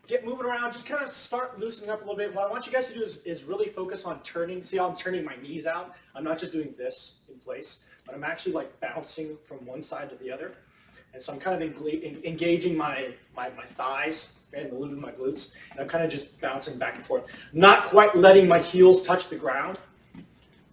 get moving around, just kind of start loosening up a little bit. What I want you guys to do is really focus on turning. See how I'm turning my knees out? I'm not just doing this in place, but I'm actually like bouncing from one side to the other. And so I'm kind of engaging my thighs and a little bit of my glutes. And I'm kind of just bouncing back and forth. Not quite letting my heels touch the ground.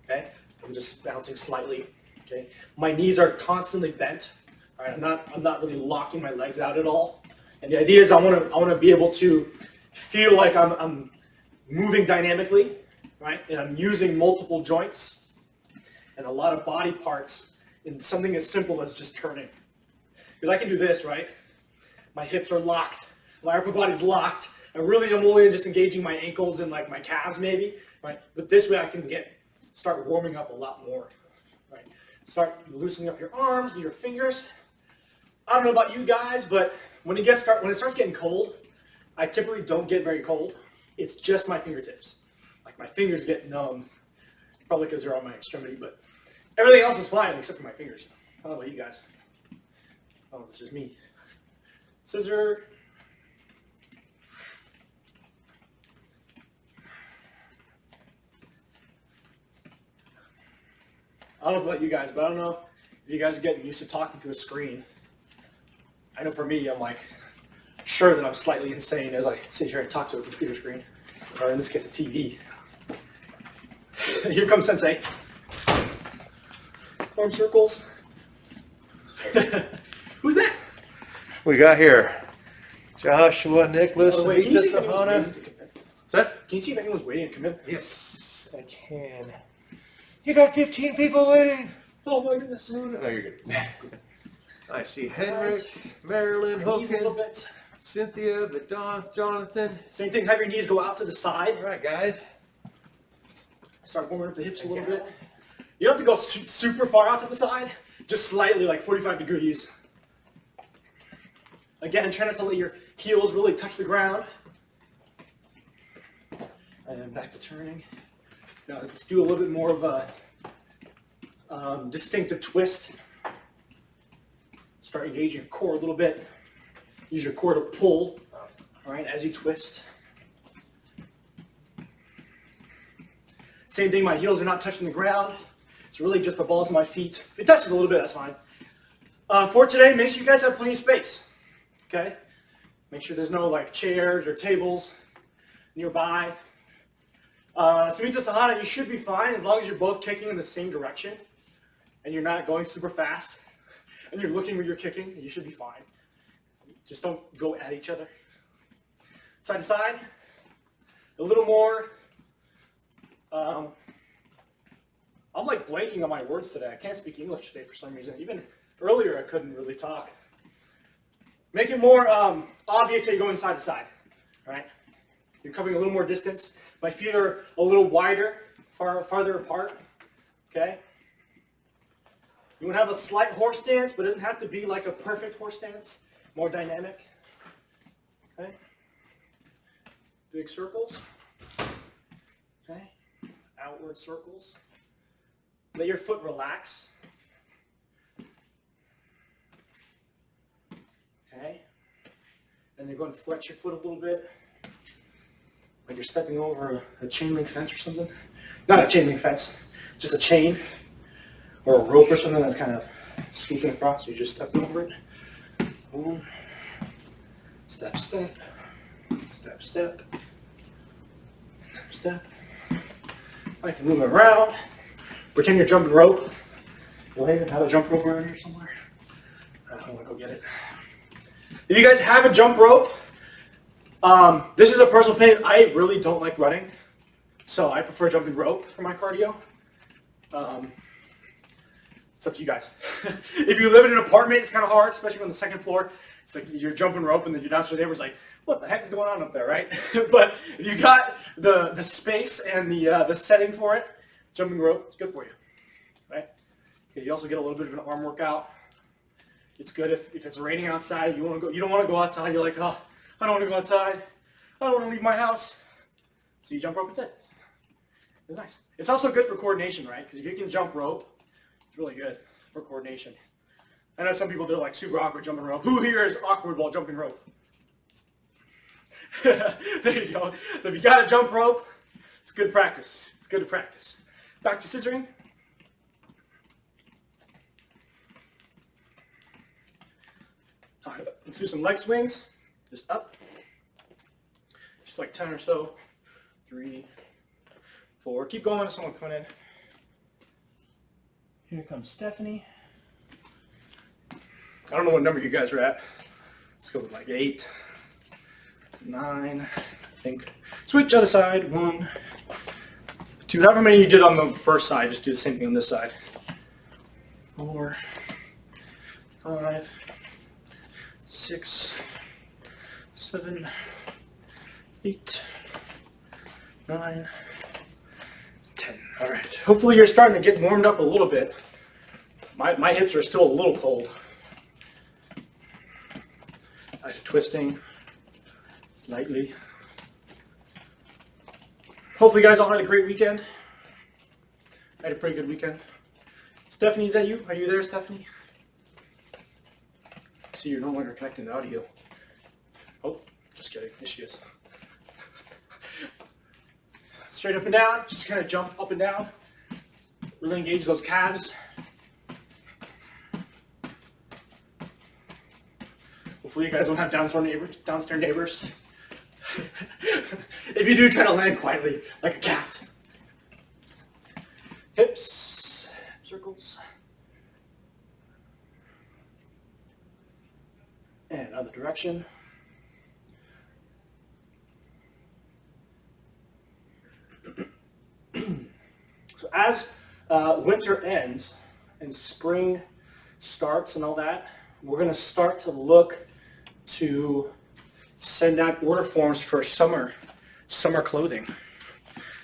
Okay? I'm just bouncing slightly. Okay? My knees are constantly bent. All right? I'm not really locking my legs out at all. And the idea is I want to be able to feel like I'm moving dynamically, right? And I'm using multiple joints and a lot of body parts in something as simple as just turning. Because I can do this, right? My hips are locked, my upper body's locked. I'm only just engaging my ankles and like my calves maybe, right? But this way I can start warming up a lot more, right? Start loosening up your arms and your fingers. I don't know about you guys, but when it starts getting cold, I typically don't get very cold. It's just my fingertips. Like my fingers get numb, probably because they're on my extremity, but everything else is fine except for my fingers. I don't know about you guys. Oh, it's just me. Scissor. I don't know about you guys, but I don't know if you guys are getting used to talking to a screen. I know for me, I'm like sure that I'm slightly insane as I sit here and talk to a computer screen, or in this case, a TV. Here comes Sensei. Arm circles. Who's that? We got here Joshua, Nicholas, Can you see if anyone's Sahana. waiting to commit? What's that? Can you see if anyone's waiting to commit? Yes, I can. You got 15 people waiting. Oh my goodness. No, you're good. I see Henrik, Marilyn, Knees a little Hogan, bit. Cynthia, Vidath, Jonathan. Same thing, have your knees go out to the side. All right, guys. Start warming up the hips a little bit. You don't have to go super far out to the side, just slightly, like 45 degrees. Again, try not to let your heels really touch the ground. And back to turning. Now let's do a little bit more of a distinctive twist. Start engaging your core a little bit. Use your core to pull, all right, as you twist. Same thing, my heels are not touching the ground. It's really just the balls of my feet. If it touches a little bit, that's fine. For today, make sure you guys have plenty of space, okay? Make sure there's no like chairs or tables nearby. Samhita Sahana, you should be fine as long as you're both kicking in the same direction and you're not going super fast and you're looking where you're kicking, you should be fine. Just don't go at each other. Side to side, a little more. I'm like blanking on my words today. I can't speak English today for some reason. Even earlier I couldn't really talk. Make it more obvious that you're going side to side, right? You're covering a little more distance. My feet are a little wider, farther apart, okay? You want to have a slight horse stance, but it doesn't have to be like a perfect horse stance. More dynamic, okay? Big circles, okay? Outward circles. Let your foot relax. Okay? And then go and flex your foot a little bit. Like you're stepping over a chain link fence or something. Not a chain link fence, just a chain or a rope or something that's kind of swooping across. You're just stepping over it. Boom. Step, step. Step, step. Step, step. I can move it around. Pretend you're jumping rope. You'll even have a jump rope around here somewhere. I don't want to go get it. If you guys have a jump rope, this is a personal opinion. I really don't like running, so I prefer jumping rope for my cardio. It's up to you guys. If you live in an apartment, it's kind of hard, especially on the second floor. It's like you're jumping rope and then your downstairs neighbor's like, what the heck is going on up there, right? But if you got the space and the setting for it, jumping rope is good for you, right? Okay, you also get a little bit of an arm workout. It's good if it's raining outside. You don't want to go outside. You're like, oh, I don't want to go outside. I don't want to leave my house. So you jump rope instead. It's nice. It's also good for coordination, right? Because if you can jump rope, it's really good for coordination. I know some people do like super awkward jumping rope. Who here is awkward while jumping rope? There you go. So if you got a jump rope, it's good practice. It's good to practice. Back to scissoring. All right, let's do some leg swings. Just up. Just like 10 or so. 3, 4. Keep going. Someone coming in. Here comes Stephanie. I don't know what number you guys are at. Let's go with like 8, 9, I think. Switch other side. 1, 2. However many you did on the first side, just do the same thing on this side. 4, 5, 6, 7, 8, 9, 10. All right. Hopefully you're starting to get warmed up a little bit. My hips are still a little cold. I'm twisting slightly. Hopefully you guys all had a great weekend. I had a pretty good weekend. Stephanie, is that you? Are you there, Stephanie? See, you're no longer connecting to audio. Oh, just kidding. Here she is. Straight up and down. Just kind of jump up and down. Really engage those calves. Hopefully you guys don't have downstairs neighbors. If you do, try to land quietly, like a cat. Hips, circles. And other direction. So as winter ends and spring starts and all that, we're going to start to look to send out order forms for summer clothing.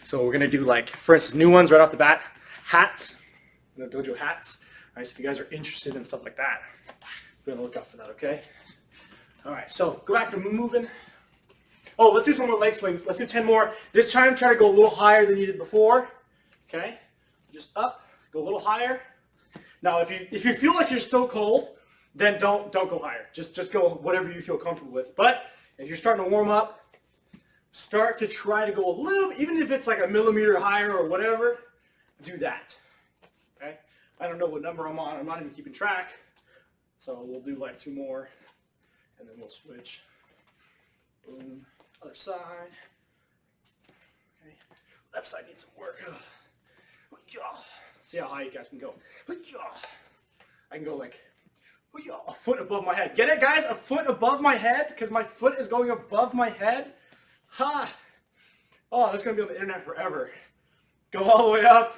So we're going to do, like, for instance, new ones right off the bat, hats, dojo hats. All right, so if you guys are interested in stuff like that, be on the lookout for that, okay? All right, so go back to moving. Oh, let's do some more leg swings. Let's do 10 more. This time, try to go a little higher than you did before. Okay, just up, go a little higher. Now, if you feel like you're still cold, then don't go higher. Just go whatever you feel comfortable with. But if you're starting to warm up, start to try to go a little, even if it's like a millimeter higher or whatever, do that. Okay, I don't know what number I'm on. I'm not even keeping track. So we'll do like 2 more, and then we'll switch. Boom. Other side. Okay. Left side needs some work. See how high you guys can go. I can go like a foot above my head. Get it, guys? A foot above my head? Because my foot is going above my head? Ha! Oh, that's going to be on the internet forever. Go all the way up.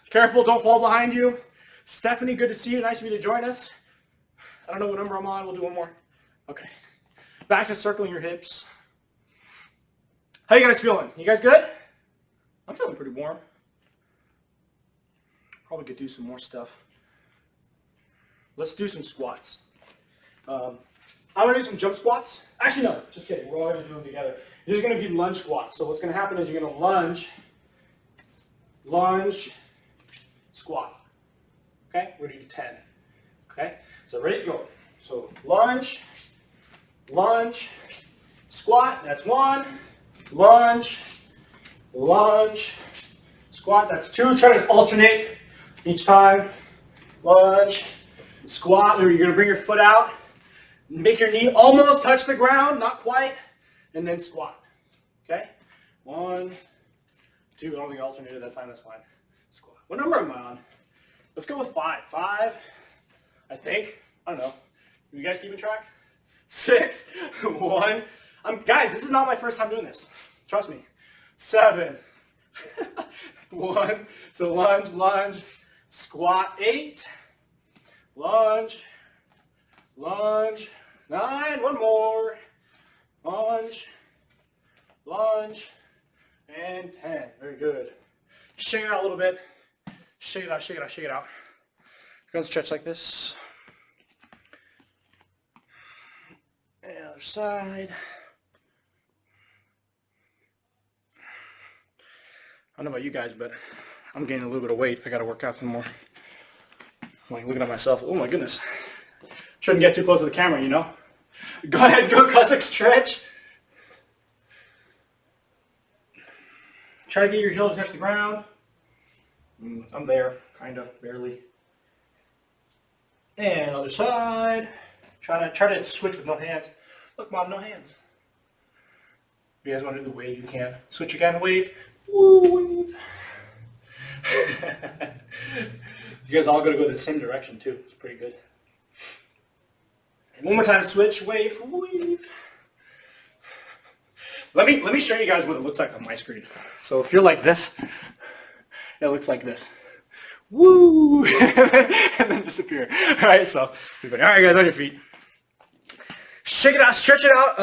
Careful, don't fall behind you. Stephanie, good to see you. Nice of you to join us. I don't know what number I'm on. We'll do 1 more. Okay. Back to circling your hips. How you guys feeling? You guys good? I'm feeling pretty warm. Probably could do some more stuff. Let's do some squats. I'm going to do some jump squats. Actually, no, just kidding. We're all going to do them together. These are going to be lunge squats. So what's going to happen is you're going to lunge, squat. Okay? We're going to do 10. Okay? So ready to go. So lunge, squat. That's 1. Lunge, squat. That's 2. Try to alternate each time. Lunge, squat. You're going to bring your foot out. Make your knee almost touch the ground, not quite, and then squat. Okay? 1, 2. I don't think I alternated that time. That's fine. Squat. What number am I on? Let's go with 5. 5, I think. I don't know. You guys keeping track? 6, 1. Guys, this is not my first time doing this. Trust me. 7, 1. So lunge, squat. 8, lunge, 9. 1 more. Lunge, and 10. Very good. Shake it out a little bit. Shake it out. Go and stretch like this. And other side. I don't know about you guys, but I'm gaining a little bit of weight. I got to work out some more. I'm like looking at myself. Oh my goodness. Shouldn't get too close to the camera, you know. Go ahead, go Cossack stretch. Try to get your heel to touch the ground. I'm there, kind of, barely. And other side. Try to switch with no hands. Look, Mom, no hands. If you guys want to do the wave, you can. Switch again, wave. Woo, wave. You guys all got to go the same direction too. It's pretty good. And one more time, switch, wave, wave. Let me show you guys what it looks like on my screen. So if you're like this, it looks like this. Woo! And then disappear. All right, so all right, guys, on your feet. Shake it out, stretch it out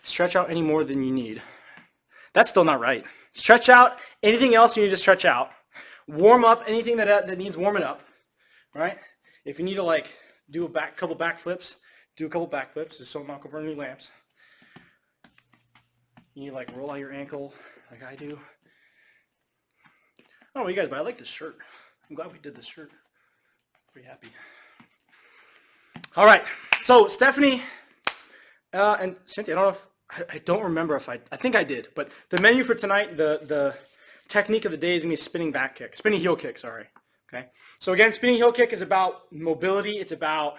stretch out any more than you need. That's still not right. Stretch out anything else you need to stretch out. Warm up anything that needs warming up, right? If you need to like do a couple back flips, do a couple back flips just so knock over any lamps. You need to like roll out your ankle like I do. Oh, you guys, but I like this shirt. I'm glad we did this shirt. Pretty happy. All right, so Stephanie and Cynthia, I don't remember if I think I did, but the menu for tonight, the technique of the day is going to be spinning heel kick, sorry. Okay, so again, spinning heel kick is about mobility. It's a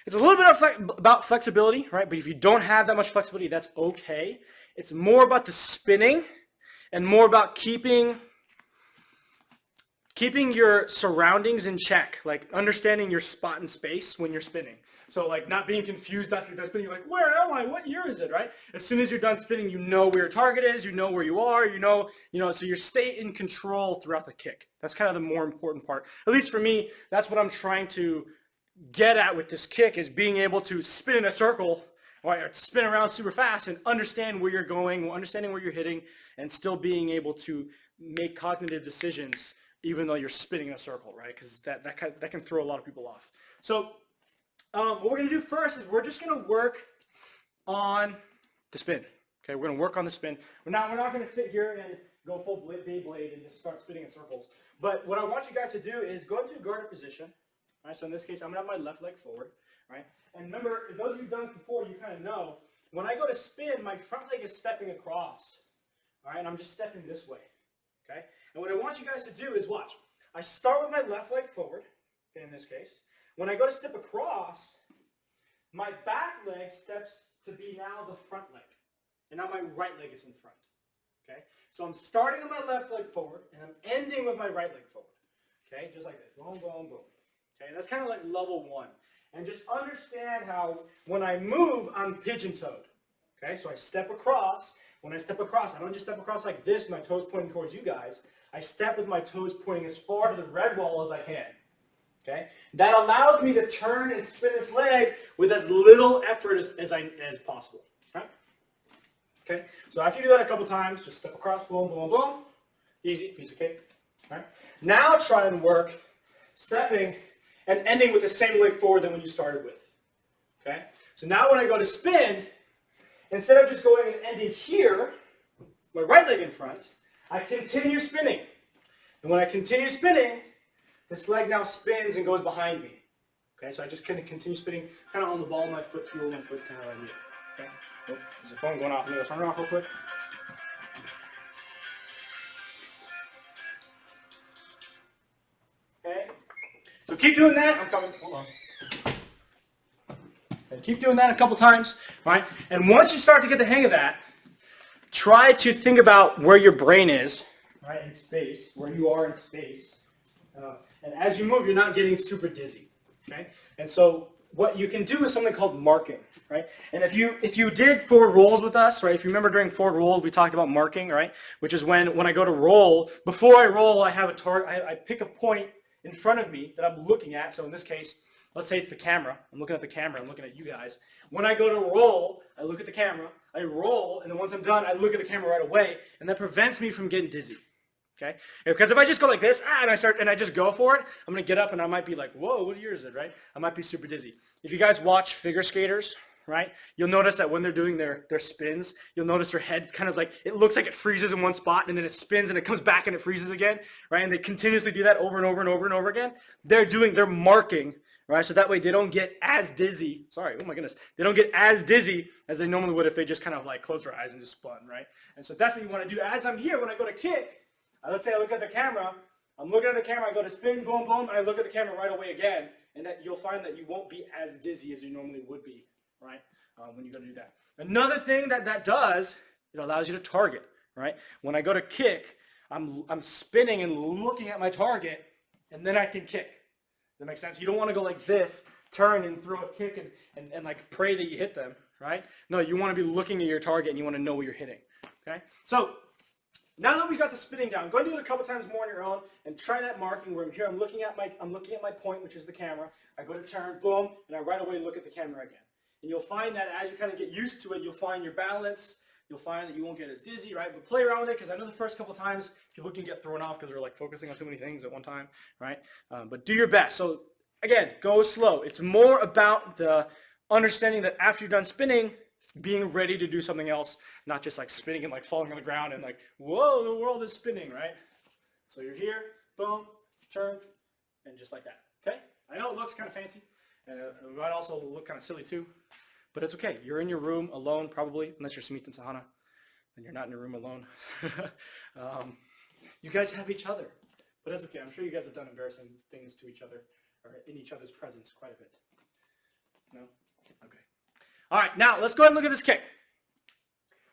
little bit about flexibility, right? But if you don't have that much flexibility, that's okay. It's more about the spinning and more about keeping your surroundings in check, like understanding your spot in space when you're spinning. So like not being confused after you're done spinning, you're like, where am I? What year is it, right? As soon as you're done spinning, you know where your target is, you know where you are, so you stay in control throughout the kick. That's kind of the more important part. At least for me, that's what I'm trying to get at with this kick, is being able to spin in a circle, or spin around super fast and understand where you're going, understanding where you're hitting, and still being able to make cognitive decisions even though you're spinning in a circle, right? Because that can throw a lot of people off. So what we're going to do first is we're just going to work on the spin. Okay, we're going to work on the spin. We're not going to sit here and go full Beyblade and just start spinning in circles. But what I want you guys to do is go into a guarded position. Right? So in this case, I'm going to have my left leg forward. Right? And remember, those of you who've done this before, you kind of know, when I go to spin, my front leg is stepping across. All right, and I'm just stepping this way. Okay? And what I want you guys to do is watch. I start with my left leg forward, okay, in this case. When I go to step across, my back leg steps to be now the front leg. And now my right leg is in front. Okay? So I'm starting with my left leg forward, and I'm ending with my right leg forward. Okay? Just like this. Boom, boom, boom. Okay? That's kind of like level one. And just understand how when I move, I'm pigeon-toed. Okay? So I step across. When I step across, I don't just step across like this, my toes pointing towards you guys. I step with my toes pointing as far to the red wall as I can. Okay? That allows me to turn and spin this leg with as little effort as possible. Right? Okay? So after you do that a couple times, just step across, boom, boom, boom. Easy, piece of cake. Right? Now try and work stepping and ending with the same leg forward than when you started with. Okay? So now when I go to spin, instead of just going and ending here, my right leg in front, I continue spinning. And when I continue spinning, this leg now spins and goes behind me. Okay, so I just kind of continue spinning, kind of on the ball of my foot, heel of my foot, kind of like that. Okay? Oh, there's a phone going off. I'm going to turn it off real quick. Okay? So keep doing that. I'm coming. Hold on. Okay, keep doing that a couple times, right? And once you start to get the hang of that, try to think about where your brain is, right, in space, where you are in space. And as you move, you're not getting super dizzy, okay? And so what you can do is something called marking, right? And if you did forward rolls with us, right, if you remember during forward roll, we talked about marking, right, which is when I go to roll, before I roll, I have a target, I pick a point in front of me that I'm looking at. So in this case, let's say it's the camera. I'm looking at the camera. I'm looking at you guys. When I go to roll, I look at the camera. I roll, and then once I'm done, I look at the camera right away, and that prevents me from getting dizzy. Okay? Because if I just go like this, and I just go for it, I'm going to get up, and I might be like, whoa, what year is it, right? I might be super dizzy. If you guys watch figure skaters, right, you'll notice that when they're doing their spins, you'll notice their head kind of like, it looks like it freezes in one spot, and then it spins, and it comes back, and it freezes again, right? And they continuously do that over and over and over and over again. They're marking, right? So that way they don't get as dizzy. Sorry, oh my goodness. They don't get as dizzy as they normally would if they just kind of like closed their eyes and just spun, right? And so that's what you want to do. As I'm here, when I go to kick, let's say I look at the camera, I'm looking at the camera, I go to spin, boom, boom, and I look at the camera right away again, and that you'll find that you won't be as dizzy as you normally would be, right, when you go to do that. Another thing that does, it allows you to target, right? When I go to kick, I'm spinning and looking at my target, and then I can kick. Does that make sense? You don't want to go like this, turn and throw a kick and like pray that you hit them, right? No, you want to be looking at your target and you want to know what you're hitting, okay? So now that we got the spinning down, go and do it a couple times more on your own and try that marking where I'm here. I'm looking at my point, which is the camera. I go to turn, boom, and I right away look at the camera again. And you'll find that as you kind of get used to it, you'll find your balance. You'll find that you won't get as dizzy, right? But play around with it, because I know the first couple times people can get thrown off because they're like focusing on too many things at one time, right? But do your best. So again, go slow. It's more about the understanding that after you're done spinning, being ready to do something else, not just like spinning and like falling on the ground and like, whoa, the world is spinning, right? So you're here, boom, turn, and just like that, okay? I know it looks kind of fancy, and it might also look kind of silly too, but it's okay. You're in your room alone, probably, unless you're Smith and Sahana, and you're not in your room alone. You guys have each other, but that's okay. I'm sure you guys have done embarrassing things to each other or in each other's presence quite a bit. No? Okay. All right, now let's go ahead and look at this kick.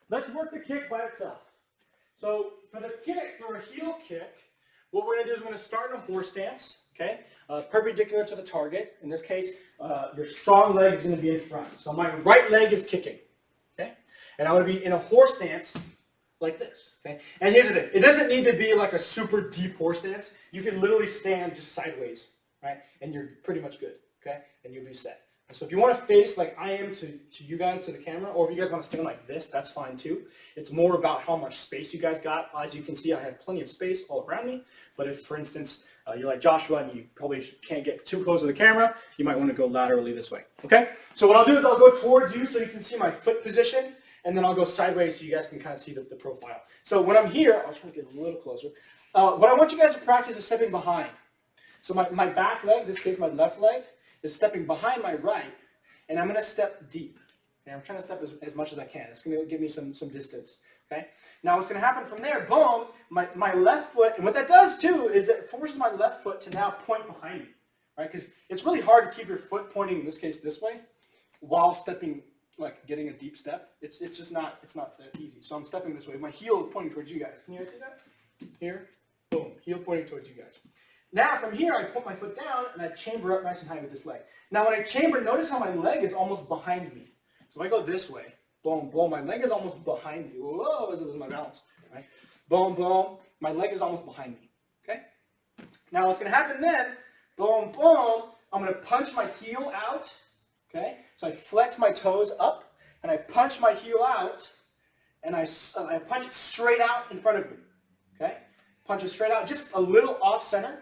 Let's work the kick by itself. So for the kick, for a heel kick, what we're going to do is we're going to start in a horse stance, okay? Perpendicular to the target. In this case, your strong leg is going to be in front. So my right leg is kicking, okay? And I'm going to be in a horse stance like this, okay? And here's the thing. It doesn't need to be like a super deep horse stance. You can literally stand just sideways, right? And you're pretty much good, okay? And you'll be set. So if you want to face like I am to you guys, to the camera, or if you guys want to stand like this, that's fine too. It's more about how much space you guys got. As you can see, I have plenty of space all around me. But if, for instance, you're like Joshua and you probably can't get too close to the camera, you might want to go laterally this way, okay? So what I'll do is I'll go towards you so you can see my foot position, and then I'll go sideways so you guys can kind of see the profile. So when I'm here, I'll try to get a little closer. What I want you guys to practice is stepping behind. So my back leg, in this case my left leg, is stepping behind my right, and I'm going to step deep. Okay? I'm trying to step as much as I can. It's going to give me some distance. Okay? Now what's going to happen from there, boom, my left foot, and what that does too is it forces my left foot to now point behind me. Right? Because it's really hard to keep your foot pointing, in this case this way, while stepping, like getting a deep step. It's just not that easy. So I'm stepping this way. My heel pointing towards you guys. Can you guys see that? Here, boom, heel pointing towards you guys. Now from here, I put my foot down and I chamber up nice and high with this leg. Now when I chamber, notice how my leg is almost behind me. So if I go this way, boom, boom, my leg is almost behind me. Whoa, as I lose my balance, right? Boom, boom, my leg is almost behind me, okay? Now what's going to happen then, boom, boom, I'm going to punch my heel out, okay? So I flex my toes up and I punch my heel out and I punch it straight out in front of me, okay? Punch it straight out, just a little off center.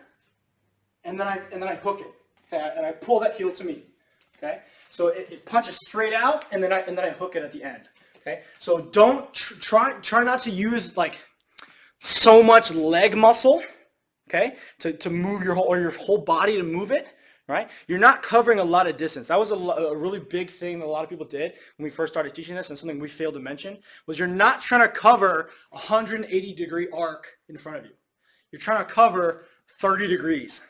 And then I hook it, okay? And I pull that heel to me, okay? So it punches straight out, and then I hook it at the end, okay? So don't try not to use like so much leg muscle, okay? To move your whole body to move it, right? You're not covering a lot of distance. That was a really big thing that a lot of people did when we first started teaching this, and something we failed to mention was you're not trying to cover a 180-degree arc in front of you. You're trying to cover 30 degrees.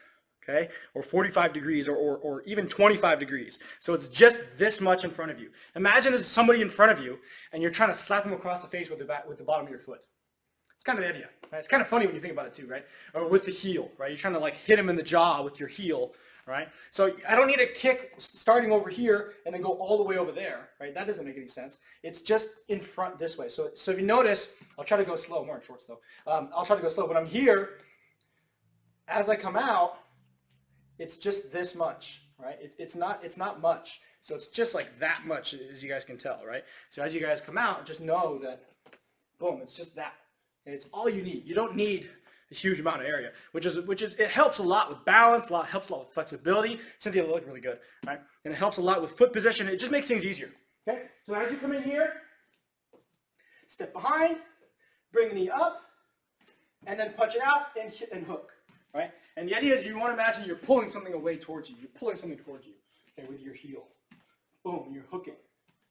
Okay, or 45 degrees, or even 25 degrees. So it's just this much in front of you. Imagine there's somebody in front of you, and you're trying to slap them across the face with the bottom of your foot. It's kind of the idea, right? It's kind of funny when you think about it too, right? Or with the heel, right? You're trying to like hit him in the jaw with your heel, right? So I don't need a kick starting over here and then go all the way over there, right? That doesn't make any sense. It's just in front this way. So if you notice, I'll try to go slow. More in shorts though. I'll try to go slow. When I'm here, as I come out, it's just this much, right? It's not much. So it's just like that much, as you guys can tell, right? So as you guys come out, just know that, boom, it's just that. And it's all you need. You don't need a huge amount of area, which is it helps a lot with balance, helps a lot with flexibility. Cynthia looked really good, right? And it helps a lot with foot position. It just makes things easier. Okay? So as you come in here, step behind, bring the knee up, and then punch it out and hook. right? And the idea is you want to imagine you're pulling something away towards you. You're pulling something towards you, okay, with your heel. Boom, you're hooking,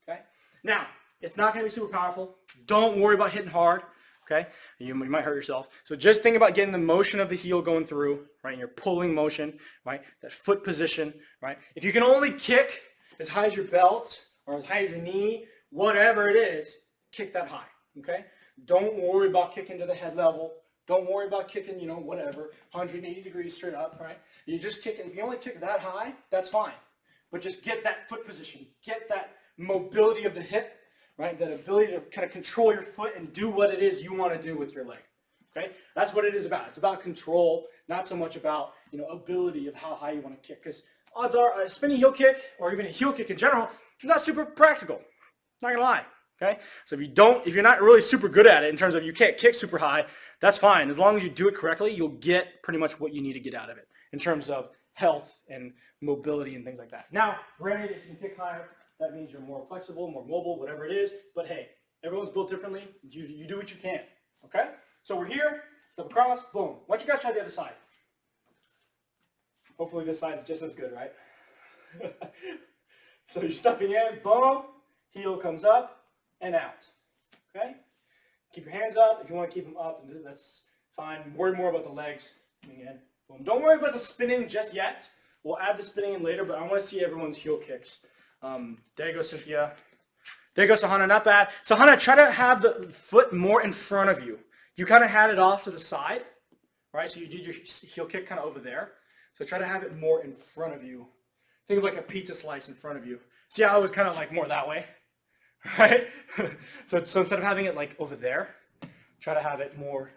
okay? Now, it's not going to be super powerful. Don't worry about hitting hard, okay? You might hurt yourself. So just think about getting the motion of the heel going through, right? And your pulling motion, right? That foot position, right? If you can only kick as high as your belt or as high as your knee, whatever it is, kick that high, okay? Don't worry about kicking to the head level. Don't worry about kicking, whatever, 180 degrees straight up, right? You just kick it. If you only kick that high, that's fine. But just get that foot position. Get that mobility of the hip, right? That ability to kind of control your foot and do what it is you want to do with your leg, okay? That's what it is about. It's about control, not so much about, ability of how high you want to kick. Because odds are a spinning heel kick, or even a heel kick in general, is not super practical. Not going to lie. Okay? So if you're not really super good at it in terms of you can't kick super high, that's fine. As long as you do it correctly, you'll get pretty much what you need to get out of it in terms of health and mobility and things like that. Now, granted, if you can kick higher, that means you're more flexible, more mobile, whatever it is. But hey, everyone's built differently. You do what you can. Okay? So we're here, step across, boom. Why don't you guys try the other side? Hopefully this side's just as good, right? So you're stepping in, boom, heel comes up, and out, okay? Keep your hands up if you want to keep them up, and that's fine. Worry more about the legs coming in. Boom. Don't worry about the spinning just yet. We'll add the spinning in later, but I want to see everyone's heel kicks. There you go, Cynthia. There goes Sahana, not bad. Sahana, try to have the foot more in front of you. You kind of had it off to the side, right? So you did your heel kick kind of over there. So try to have it more in front of you. Think of like a pizza slice in front of you. See how it was kind of like more that way? Right? So instead of having it like over there, try to have it more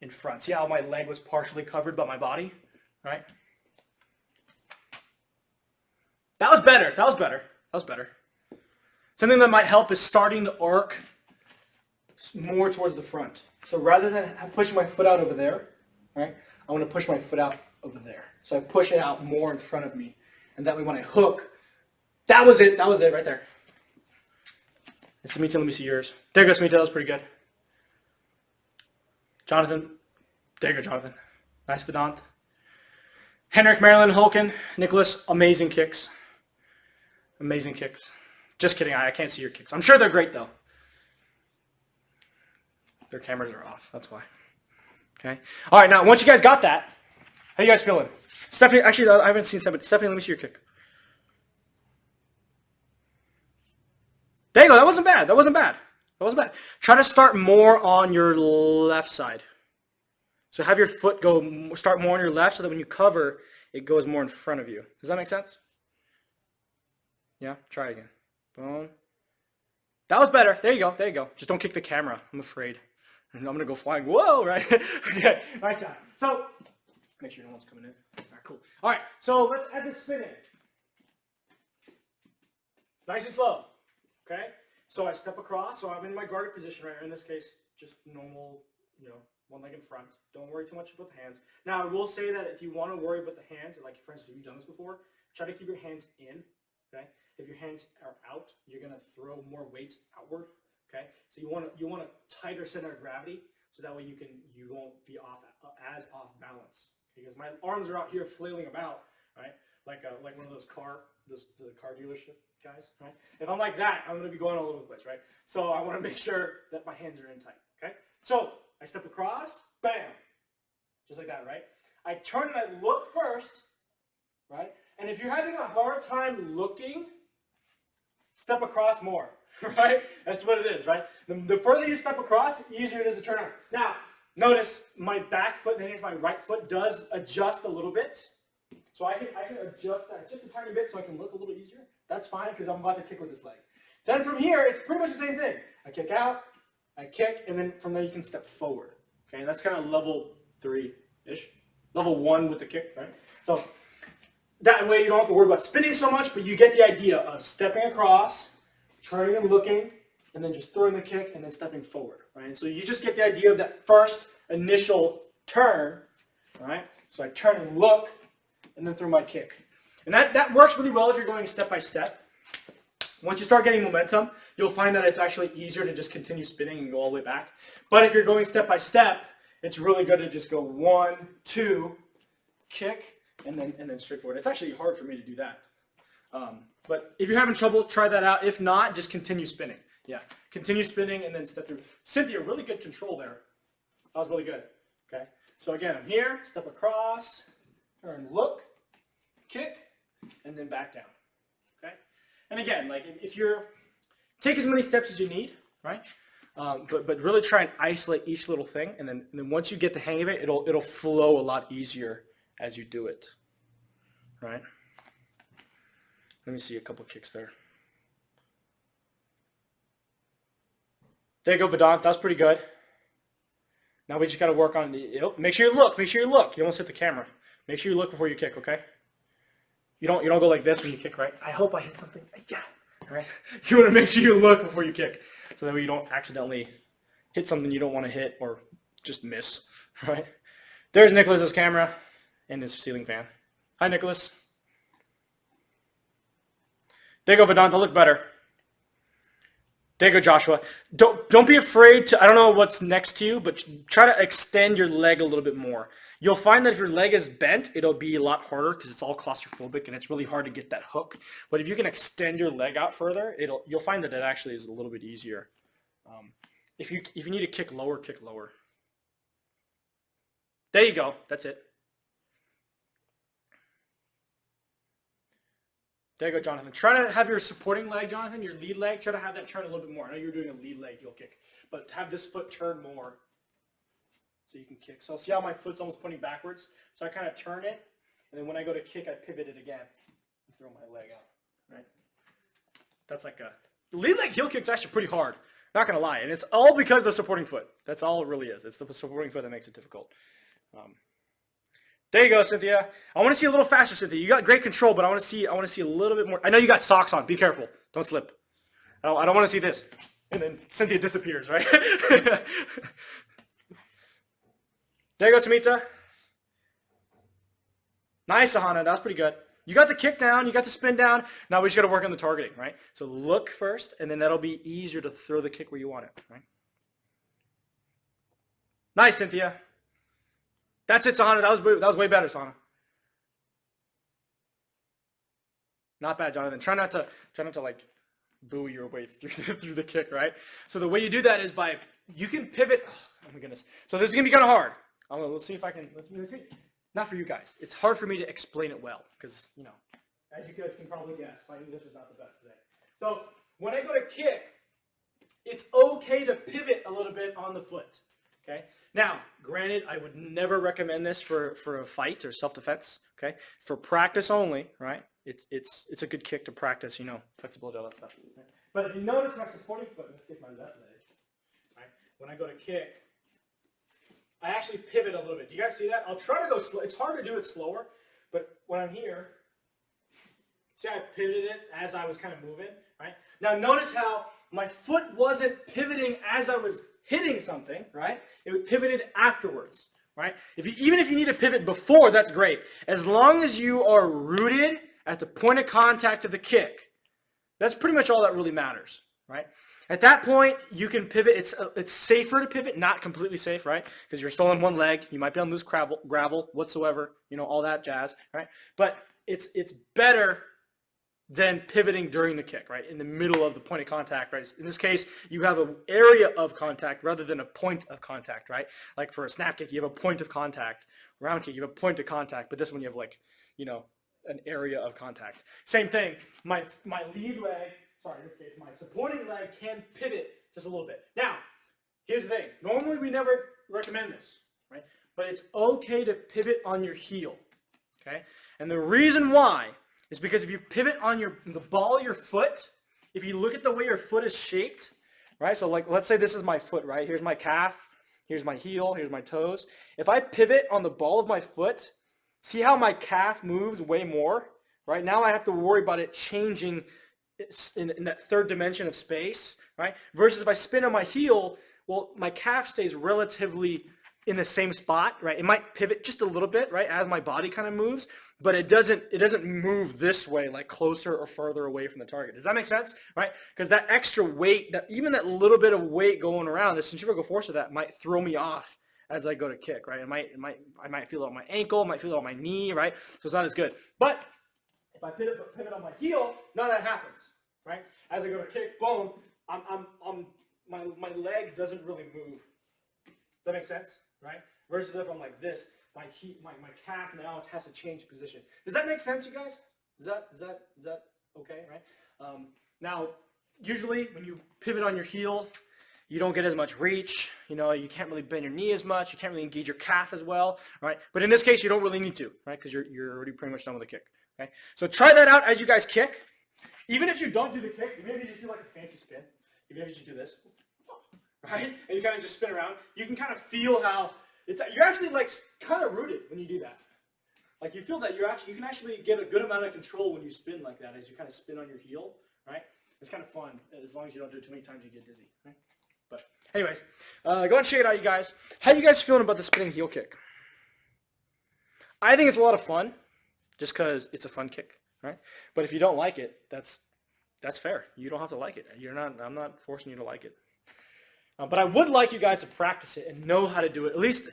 in front. See how my leg was partially covered by my body? Right? That was better. That was better. That was better. Something that might help is starting the arc more towards the front. So rather than pushing my foot out over there, right, I want to push my foot out over there. So I push it out more in front of me. And that way when I hook, that was it. That was it right there. And Samita, let me see yours. There you go, Samita. That was pretty good. Jonathan. There you go, Jonathan. Nice, Vedant. Henrik, Marilyn, Hulken, Nicholas. Amazing kicks. Amazing kicks. Just kidding. I can't see your kicks. I'm sure they're great, though. Their cameras are off. That's why. Okay. All right. Now, once you guys got that, how you guys feeling? Stephanie, actually, I haven't seen somebody. Stephanie, let me see your kick. There you go. That wasn't bad. That wasn't bad. That wasn't bad. Try to start more on your left side. So have your foot start more on your left so that when you cover, it goes more in front of you. Does that make sense? Yeah? Try again. Boom. That was better. There you go. There you go. Just don't kick the camera. I'm afraid. And I'm going to go flying. Whoa, right? Okay. Nice job. So, make sure no one's coming in. All right, cool. All right. So let's add the spin in. Nice and slow. Okay? So I step across. So I'm in my guarded position right here. In this case, just normal, one leg in front. Don't worry too much about the hands. Now, I will say that if you want to worry about the hands, like for instance, if you've done this before, try to keep your hands in. Okay? If your hands are out, you're going to throw more weight outward. Okay? So you want a tighter center of gravity, so that way you won't be off balance. Because my arms are out here flailing about, right? Like one of those the car dealership guys, right? If I'm like that, I'm going to be going all over the place, right? So I want to make sure that my hands are in tight, okay? So I step across, bam, just like that, right? I turn and I look first, right? And if you're having a hard time looking, step across more, right? That's what it is, right? The further you step across, the easier it is to turn on. Now, notice my back foot, that is my right foot, does adjust a little bit. So I can adjust that just a tiny bit so I can look a little bit easier. That's fine because I'm about to kick with this leg. Then from here, it's pretty much the same thing. I kick out, I kick, and then from there you can step forward. Okay, and that's kind of level 3-ish. Level 1 with the kick, right? So that way you don't have to worry about spinning so much, but you get the idea of stepping across, turning and looking, and then just throwing the kick and then stepping forward, right? And so you just get the idea of that first initial turn, right? So I turn and look, and then throw my kick. And that works really well if you're going step by step. Once you start getting momentum, you'll find that it's actually easier to just continue spinning and go all the way back. But if you're going step by step, it's really good to just go 1, 2, kick, and then straight forward. It's actually hard for me to do that. But if you're having trouble, try that out. If not, just continue spinning. Yeah, continue spinning and then step through. Cynthia, really good control there. That was really good. Okay, so again, I'm here, step across, turn, look, kick, and then back down. Okay, and again, like if you're, take as many steps as you need, right? But really try and isolate each little thing, and then once you get the hang of it, it'll flow a lot easier as you do it, right? Let me see a couple kicks there. There you go, Vedant. That was pretty good. Now we just got to work on the. Make sure you look. Make sure you look. You almost hit the camera. Make sure you look before you kick. Okay. You don't go like this when you kick, right? I hope I hit something. Yeah. All right. You want to make sure you look before you kick, so that way you don't accidentally hit something you don't want to hit or just miss. Right. There's Nicholas's camera and his ceiling fan. Hi, Nicholas. There you go, Vedanta. Look better. There you go, Joshua. Don't be afraid to, I don't know what's next to you, but try to extend your leg a little bit more. You'll find that if your leg is bent, it'll be a lot harder because it's all claustrophobic and it's really hard to get that hook. But if you can extend your leg out further, you'll find that it actually is a little bit easier. If you need to kick lower, kick lower. There you go. That's it. There you go, Jonathan. Try to have your supporting leg, Jonathan, your lead leg, try to have that turn a little bit more. I know you're doing a lead leg heel kick, but have this foot turn more so you can kick. So see how my foot's almost pointing backwards? So I kind of turn it, and then when I go to kick, I pivot it again and throw my leg out, right? That's like the lead leg heel kick's actually pretty hard, not going to lie. And it's all because of the supporting foot. That's all it really is. It's the supporting foot that makes it difficult. There you go, Cynthia. I want to see a little faster, Cynthia. You got great control, but I want to see a little bit more. I know you got socks on. Be careful. Don't slip. I don't want to see this. And then Cynthia disappears, right? There you go, Samita. Nice, Ahana. That was pretty good. You got the kick down. You got the spin down. Now we just got to work on the targeting, right? So look first, and then that'll be easier to throw the kick where you want it, right? Nice, Cynthia. That's it, Sahana. That was way better, Sahana. Not bad, Jonathan. Try not to like buoy your way through the kick, right? So the way you do that is you can pivot. Oh my goodness. So this is gonna be kind of hard. Let's see if I can. Let's see. Not for you guys. It's hard for me to explain it well because as you guys can probably guess, my English is not the best today. So when I go to kick, it's okay to pivot a little bit on the foot. Okay. Now, granted, I would never recommend this for a fight or self-defense. Okay. For practice only, right? It's a good kick to practice, flexibility, all that stuff. Right? But if you notice my supporting foot, let's get my left leg. Right. When I go to kick, I actually pivot a little bit. Do you guys see that? I'll try to go slow. It's hard to do it slower, but when I'm here, see I pivoted it as I was kind of moving, right? Now notice how my foot wasn't pivoting as I was hitting something, right? It pivoted afterwards, right? Even if you need to pivot before, that's great. As long as you are rooted at the point of contact of the kick, that's pretty much all that really matters, right? At that point, you can pivot. It's safer to pivot, not completely safe, right? Because you're still on one leg. You might be on loose gravel whatsoever, all that jazz, right? But it's better than pivoting during the kick, right? In the middle of the point of contact, right? In this case, you have an area of contact rather than a point of contact, right? Like for a snap kick, you have a point of contact. Round kick, you have a point of contact. But this one, you have an area of contact. Same thing. My lead leg, in this case, my supporting leg can pivot just a little bit. Now, here's the thing. Normally, we never recommend this, right? But it's okay to pivot on your heel, okay? And the reason why is because if you pivot on the ball of your foot, if you look at the way your foot is shaped, right? So let's say this is my foot, right? Here's my calf, here's my heel, here's my toes. If I pivot on the ball of my foot, see how my calf moves way more, right? Now I have to worry about it changing in that third dimension of space, right? Versus if I spin on my heel, well, my calf stays relatively in the same spot, right? It might pivot just a little bit, right, as my body kind of moves, but it doesn't move this way, like closer or further away from the target. Does that make sense, right? Because that extra weight, even that little bit of weight going around, the centrifugal force of that might throw me off as I go to kick, right? I might feel it on my ankle, might feel it on my knee, right? So it's not as good. But if I pivot on my heel, none of that happens, right? As I go to kick, boom, my leg doesn't really move. Does that make sense, right? Versus if I'm like this, my calf now has to change position. Does that make sense, you guys? Is that okay, right? Now, usually when you pivot on your heel, you don't get as much reach. You know, you can't really bend your knee as much. You can't really engage your calf as well, right? But in this case, you don't really need to, right? Because you're already pretty much done with the kick. Okay. So try that out as you guys kick. Even if you don't do the kick, maybe you just do like a fancy spin. Even if you just do this, right? And you kind of just spin around. You can kind of feel how you're actually like kind of rooted when you do that. Like you feel that you can actually get a good amount of control when you spin like that, as you kind of spin on your heel, right? It's kind of fun, as long as you don't do it too many times you get dizzy, right? But anyways, go ahead and check it out, you guys. How you guys feeling about the spinning heel kick? I think it's a lot of fun, just because it's a fun kick, right? But if you don't like it, that's fair. You don't have to like it. I'm not forcing you to like it. But I would like you guys to practice it and know how to do it. At least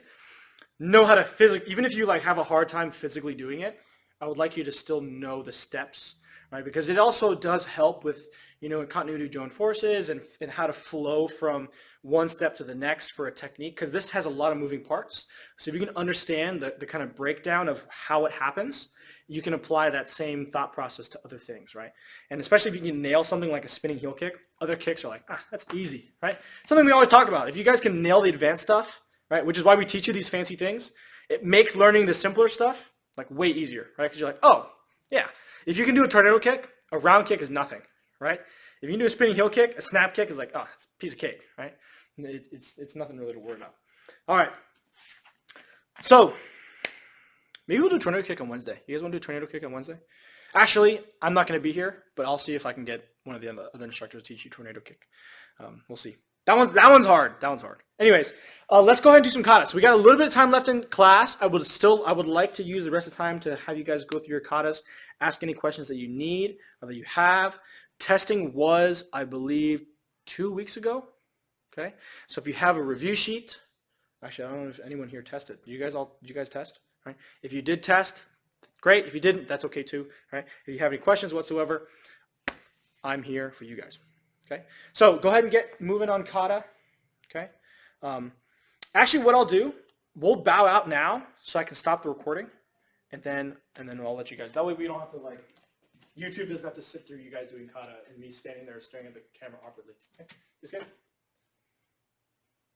know how to physically, even if you like have a hard time physically doing it, I would like you to still know the steps, right? Because it also does help with, in continuity of joint forces and how to flow from one step to the next for a technique, because this has a lot of moving parts. So if you can understand the kind of breakdown of how it happens, you can apply that same thought process to other things, right? And especially if you can nail something like a spinning heel kick, other kicks are like, that's easy, right? Something we always talk about. If you guys can nail the advanced stuff, right, which is why we teach you these fancy things, it makes learning the simpler stuff like way easier, right? Because you're like, oh, yeah. If you can do a tornado kick, a round kick is nothing, right? If you can do a spinning heel kick, a snap kick is like, oh, it's a piece of cake, right? It's nothing really to worry about. All right. So maybe we'll do a tornado kick on Wednesday. You guys want to do a tornado kick on Wednesday? Actually, I'm not going to be here, but I'll see if I can get one of the other instructors to teach you tornado kick. We'll see. That one's hard. That one's hard. Anyways, let's go ahead and do some katas. So we got a little bit of time left in class. I would like to use the rest of the time to have you guys go through your katas, ask any questions that you need or that you have. Testing was, I believe, 2 weeks ago. Okay. So if you have a review sheet, actually, I don't know if anyone here tested. Did you guys test? Right. If you did test, great. If you didn't, that's okay too. Right. If you have any questions whatsoever, I'm here for you guys. Okay. So go ahead and get moving on kata. Okay. Actually, what I'll do, we'll bow out now so I can stop the recording, and then I'll let you guys. That way we don't have to YouTube doesn't have to sit through you guys doing kata and me standing there staring at the camera awkwardly. Okay. This good?